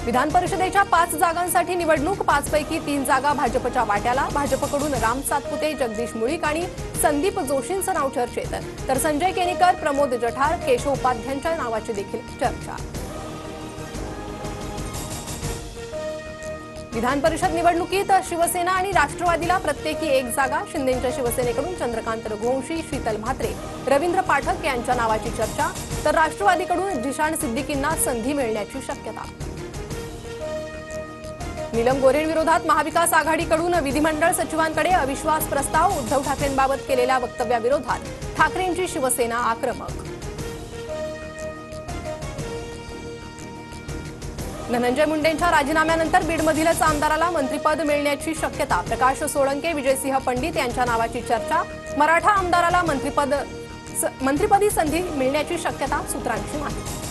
विधान परिषदेच्या 5 जागांसाठी निवडणूक, 5 पैकी 3 जागा भाजपच्या वाट्याला। भाजपकडून राम सातपुते, जगदीश मुळीक आणि संदीप जोशींचं नाव चर्चेत, तर संजय केनीकर, प्रमोद जठार, केशव उपाध्यायांच्या नावाची देखील चर्चा। विधान परिषद निवडणुकीत शिवसेना आणि राष्ट्रवादीला प्रत्येकी 1 जागा। शिंदेंच्या शिवसेनेकडून चंद्रकांत रघुवंशी, शीतल म्हात्रे, रवींद्र पाठक यांच्या नावाची चर्चा, तर राष्ट्रवादीकडून जिशान सिद्दीकींना संधी मिळण्याची शक्यता। नीलम गोऱ्हेंविरोधात महाविकास आघाडीकडून विधिमंडळ सचिवांकडे अविश्वास प्रस्ताव। उद्धव ठाकरेंबाबत केलेल्या वक्तव्याविरोधात ठाकरेंची शिवसेना आक्रमक। धनंजय मुंडेंच्या राजीनाम्यानंतर बीडमधीलच आमदाराला मंत्रिपद मिळण्याची शक्यता। प्रकाश सोळंके, विजयसिंह पंडित यांच्या नावाची चर्चा। मराठा आमदाराला मंत्रिपदी संधी मिळण्याची शक्यता, सूत्रांची माहिती।